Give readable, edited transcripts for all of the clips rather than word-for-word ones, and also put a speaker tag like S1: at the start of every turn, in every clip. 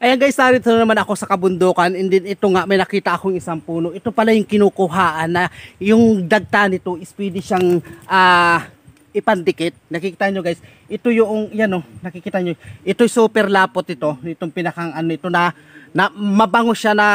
S1: Ayan guys, narito na naman ako sa kabundukan, and then ito nga, may nakita akong isang puno. Ito pala yung kinukuhaan na yung dagta nito is pwede siyang ipandikit. Nakikita nyo guys, ito yung, yan o, nakikita nyo, ito yung super lapot ito, itong pinakang ano ito na mabango siya na,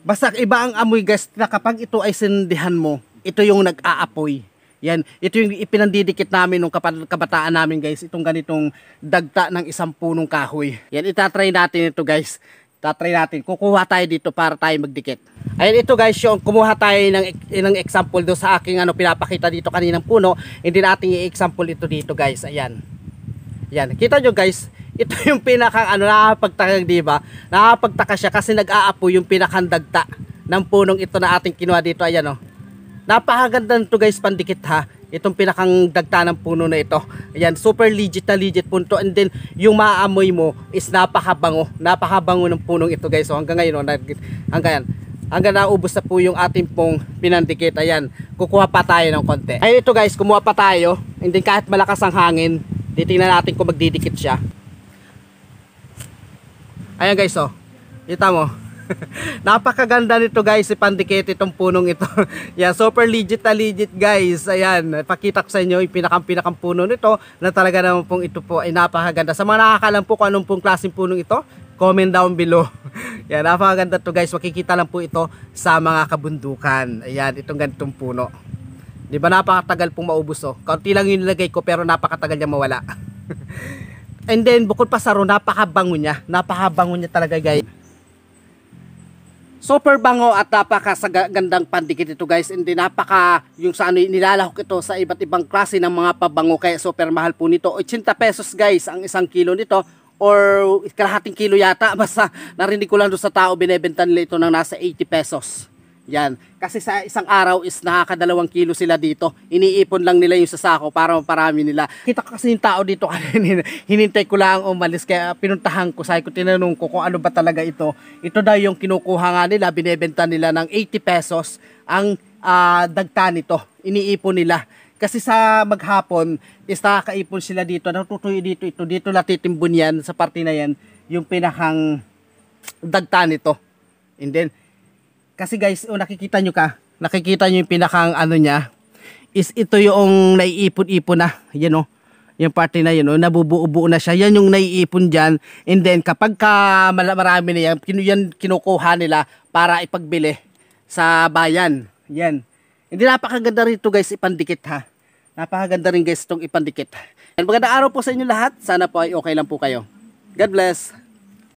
S1: basta iba ang amoy guys, na kapag ito ay sindihan mo, ito yung nag-aapoy. Yan, ito yung ipinandidikit namin nung kabataan namin guys, itong ganitong dagta ng isang punong kahoy. Yan, itatry natin ito guys. Tatry natin, kukuha tayo dito para tayo magdikit. Ayan, ito guys, yung kumuha tayo ng example do sa aking pinapakita dito kaninang puno. Hindi natin i-example ito dito guys. Ayan. Yan, kita nyo guys, ito yung pinakang nakakapagtaka, diba? Nakakapagtaka siya kasi nag-aapoy yung pinakang dagta ng punong ito na ating kinuha dito. Ayan o. Napakaganda nito guys, pandikit ha. Itong pinakang dagta ng puno na ito. Ayan, super legit na legit punto. And then, yung maamoy mo is napakabango. Napakabango ng punong ito guys. So hanggang ngayon, hanggang naubos na po yung ating pong pinandikit. Ayan, kukuha pa tayo ng konti. Ayun ito guys, kumuha pa tayo. And then kahit malakas ang hangin, titingnan natin kung magdidikit siya. Ayan guys, oh. Kita mo. Napakaganda nito guys, ipandikit itong punong ito. Yan, super legit na legit guys. Ayan, pakita ko sa inyo yung pinakang puno nito na talaga naman pong ito po ay napakaganda. Sa mga nakakalam po kung anong pong klaseng punong ito, comment down below. Yan, napakaganda to guys. Makikita lang po ito sa mga kabundukan. Ayan, itong ganitong puno. Di ba napakatagal pong maubos oh. Kaunti lang yung nilagay ko pero napakatagal niya mawala. And then bukod pa sa ro, napakabango niya. Napakabango niya talaga guys. Super bango at napakagandang pandikit ito guys. And then yung sa nilalahok ito sa iba't ibang klase ng mga pabango, kaya super mahal po nito. 80 pesos guys ang isang kilo nito, or kalahating kilo yata. Basta narinig ko lang doon sa tao, binebenta nila ito ng nasa 80 pesos. Yan, kasi sa isang araw is nakaka2 kilo sila dito. Iniipon lang nila yung sasako para maparami nila. Kita kasi yung tao dito kanina, hinintay ko lang umalis, kaya pinuntahan ko, sabi ko, tinanong ko kung ano ba talaga ito. Ito daw yung kinukuha nga nila, binebenta nila ng 80 pesos ang dagta nito. Iniipon nila. Kasi sa maghapon is nakakaipon sila dito, natutuyo dito, dito natitimbun yan, sa parte na yan, yung pinakang dagta nito. And then, kasi guys, nakikita nyo yung pinakang niya, is ito yung naiipon-ipon na, yan o, yung parte na yun o, nabubuo-buo na siya, yan yung naiipon dyan. And then kapag marami na yan, kinukuha nila para ipagbili sa bayan, yan. Hindi, napakaganda rin ito guys, ipandikit ha. Napakaganda rin guys itong ipandikit. And magandang araw po sa inyo lahat, sana po ay okay lang po kayo. God bless.